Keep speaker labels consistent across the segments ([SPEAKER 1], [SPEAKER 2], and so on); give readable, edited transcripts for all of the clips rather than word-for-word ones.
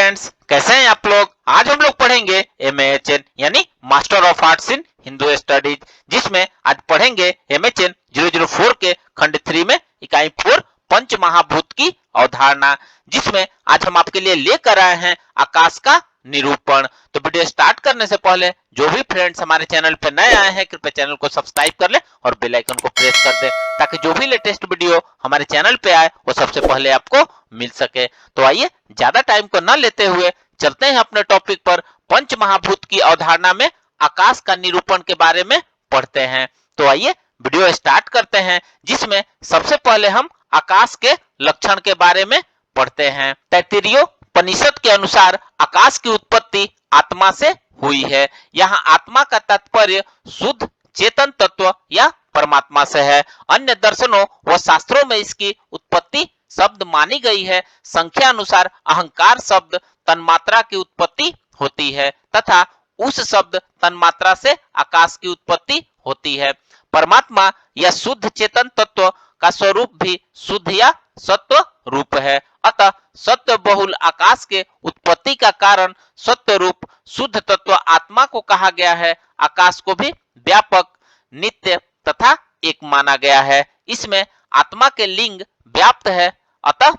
[SPEAKER 1] Friends, कैसे हैं आप लोग। आज हम लोग पढ़ेंगे MAHN यानी master of arts in Hindu studies, जिसमें आज पढ़ेंगे MHN 004 के खंड 3 में इकाई 4 पंच महाभूत की अवधारणा, जिसमें आज हम आपके लिए लेकर आए हैं आकाश का निरूपण। तो वीडियो स्टार्ट करने से पहले जो भी फ्रेंड्स हमारे चैनल पर नए आए हैं, कृपया चैनल को सब्सक्राइब कर ले और बेल आइकन को प्रेस कर दे, ताकि जो भी लेटेस्ट वीडियो हमारे चैनल पे आए वो सबसे पहले आपको मिल सके। तो आइए ज्यादा टाइम को न लेते हुए चलते हैं अपने टॉपिक पर। पंच महाभूत की अवधारणा में आकाश का निरूपण के बारे में पढ़ते हैं। तो आइए वीडियो स्टार्ट करते हैं, जिसमें सबसे पहले हम आकाश के लक्षण के बारे में पढ़ते हैं। तैत्तिरीयोपनिषद के अनुसार आकाश की उत्पत्ति आत्मा से हुई है। यहाँ आत्मा का तात्पर्य शुद्ध चेतन तत्व या परमात्मा से है। अन्य दर्शनों व शास्त्रों में इसकी उत्पत्ति शब्द मानी गई है। संख्या अनुसार अहंकार शब्द तन्मात्रा की उत्पत्ति होती है तथा उस शब्द तन्मात्रा से आकाश की उत्पत्ति होती है। परमात्मा या शुद्ध चेतन तत्व का स्वरूप भी शुद्ध या सत्व रूप है। अतः सत्व बहुल आकाश के उत्पत्ति का कारण सत्व रूप शुद्ध तत्व आत्मा को कहा गया है। आकाश को भी व्यापक, नित्य तथा एक माना गया है। इसमें आत्मा के लिंग व्याप्त है। अतः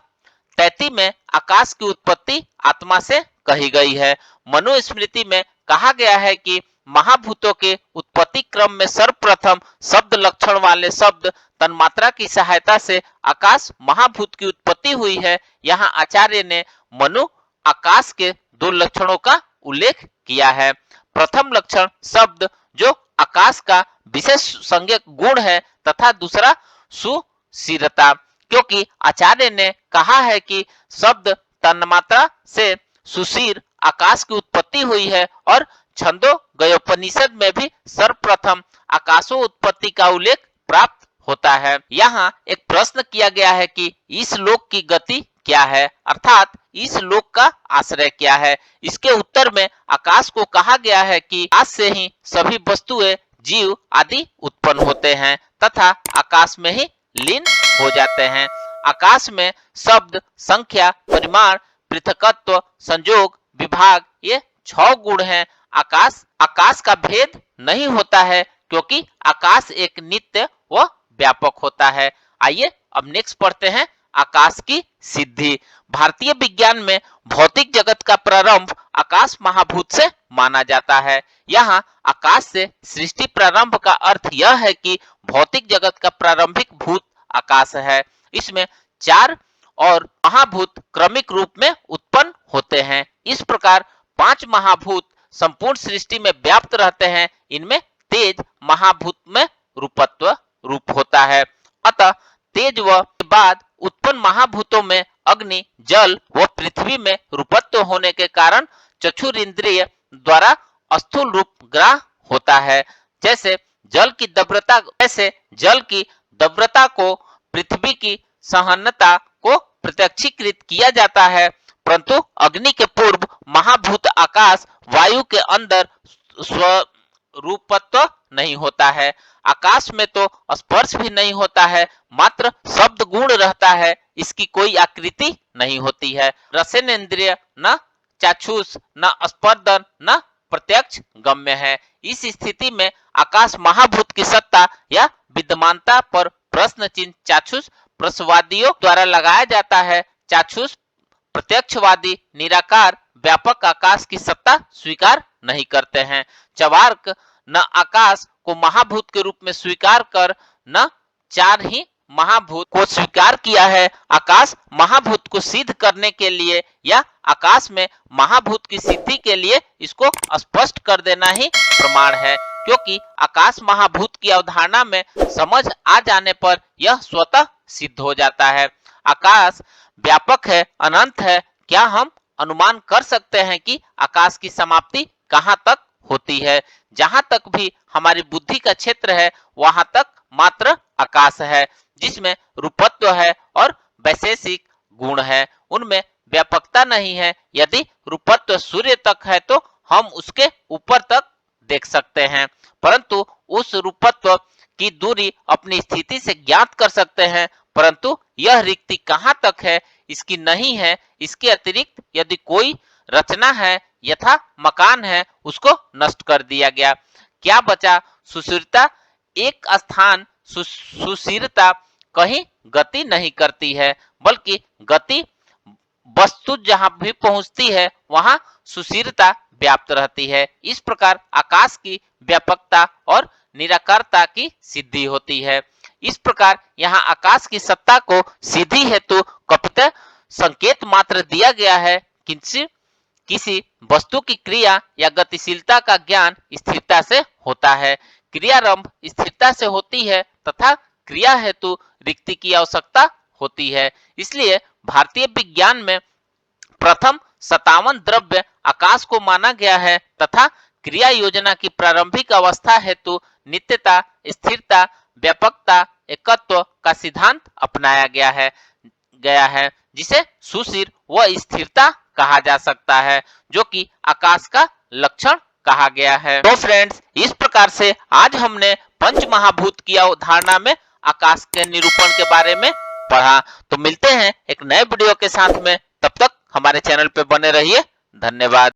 [SPEAKER 1] तैत्ति में आकाश की उत्पत्ति आत्मा से कही गई है। मनुस्मृति में कहा गया है कि महाभूतों के उत्पत्ति क्रम में सर्वप्रथम शब्द लक्षण वाले शब्द तन्मात्रा की सहायता से आकाश महाभूत की उत्पत्ति हुई है। यहाँ आचार्य ने मनु आकाश के दो लक्षणों का उल्लेख किया है। प्रथम लक्षण शब्द जो आकाश का विशेष संज्ञक गुण है तथा दूसरा सुशीरता, क्योंकि आचार्य ने कहा है कि शब्द तन्मात्रा से सुशीर आकाश की उत्पत्ति हुई है और छंदोगयोपनिषद में भी सर्वप्रथम आकाशो उत्पत्ति का उल्लेख प्राप्त होता है। यहाँ एक प्रश्न किया गया है कि इस लोक की गति क्या है, अर्थात इस लोक का आश्रय क्या है। इसके उत्तर में आकाश को कहा गया है कि आकाश से ही सभी वस्तुएं, जीव आदि उत्पन्न होते हैं तथा आकाश में ही लीन हो जाते हैं। आकाश में शब्द, संख्या, परिमाण, पृथकत्व, संयोग, विभाग ये 6 गुण हैं। आकाश का भेद नहीं होता है, क्योंकि आकाश एक नित्य व व्यापक होता है। आइए अब नेक्स्ट पढ़ते हैं आकाश की सिद्धि। भारतीय विज्ञान में भौतिक जगत का प्रारंभ आकाश महाभूत से माना जाता है। यहाँ आकाश से सृष्टि प्रारंभ का अर्थ यह है कि भौतिक जगत का प्रारंभिक भूत आकाश है। इसमें 4 और महाभूत क्रमिक रूप में उत्पन्न होते हैं। इस प्रकार 5 महाभूत संपूर्ण सृष्टि में व्याप्त रहते हैं। इनमें तेज महाभूत में रूपत्व रूप होता है। अतः तेज व बाद उत्पन्न महाभूतों में अग्नि, जल व पृथ्वी में रूपत्व होने के कारण चक्षुर इंद्रिय द्वारा स्थूल रूप ग्रह होता है। जैसे जल की दब्रता को पृथ्वी की सहनता को प्रत्यक्षीकृत किया जाता है, परंतु अग्नि के पूर्व महाभूत आकाश वायु के अंदर स्वरूपत्व नहीं होता है। आकाश में तो स्पर्श भी नहीं होता है, मात्र शब्द गुण रहता है। इसकी कोई आकृति नहीं होती है। रसनेन्द्रिय न चाक्षुष, न स्पर्दन, न प्रत्यक्ष गम्य है। इस स्थिति में आकाश महाभूत की सत्ता या विद्यमानता पर प्रश्न चिन्ह चाक्षुष प्रसवादियों द्वारा लगाया जाता है। चाक्षुष प्रत्यक्षवादी निराकार व्यापक आकाश की सत्ता स्वीकार नहीं करते हैं। चवार्क न आकाश को महाभूत के रूप में स्वीकार कर न 4 ही महाभूत को स्वीकार किया है। आकाश महाभूत को सिद्ध करने के लिए या आकाश में महाभूत की सिद्धि के लिए इसको स्पष्ट कर देना ही प्रमाण है, क्योंकि आकाश महाभूत की अवधारणा में समझ आ जाने पर यह स्वतः सिद्ध हो जाता है। आकाश व्यापक है, अनंत है। क्या हम अनुमान कर सकते हैं कि आकाश की समाप्ति कहाँ तक होती है? जहां तक भी हमारी बुद्धि का क्षेत्र है वहां तक मात्र आकाश है, जिसमें रूपत्व है और वैशेषिक गुण है। उनमें व्यापकता नहीं है। यदि रूपत्व सूर्य तक है तो हम उसके ऊपर तक देख सकते हैं, परंतु उस रूपत्व की दूरी अपनी स्थिति से ज्ञात कर सकते हैं, परंतु यह रिक्ति कहाँ तक है इसकी नहीं है। इसके अतिरिक्त यदि कोई रचना है यथा मकान है उसको नष्ट कर दिया गया। क्या बचा? सुशीलता। एक स्थान सुशीलता कहीं गति नहीं करती है, बल्कि गति वस्तु जहां भी पहुंचती है वहां सुशीलता व्याप्त रहती है। इस प्रकार आकाश की व्यापकता और निराकारता की सिद्धि होती है। इस प्रकार यहाँ आकाश की सत्ता को सिद्धि हेतु कपित संकेत मात्र दिया गया है। किसी वस्तु की क्रिया या गतिशीलता का ज्ञान स्थिरता से होता है। क्रियारंभ स्थिरता से होती है तथा क्रिया हेतु रिक्ति की आवश्यकता होती है। इसलिए भारतीय विज्ञान में प्रथम 57 द्रव्य आकाश को माना गया है तथा क्रिया योजना की प्रारंभिक अवस्था हेतु नित्यता, स्थिरता, व्यापकता, एकत्व का सिद्धांत अपनाया गया है जिसे सुशील व स्थिरता कहा जा सकता है, जो कि आकाश का लक्षण कहा गया है। तो फ्रेंड्स, इस प्रकार से आज हमने पंच महाभूत की अवधारणा में आकाश के निरूपण के बारे में पढ़ा। तो मिलते हैं एक नए वीडियो के साथ में, तब तक हमारे चैनल पे बने रहिए। धन्यवाद।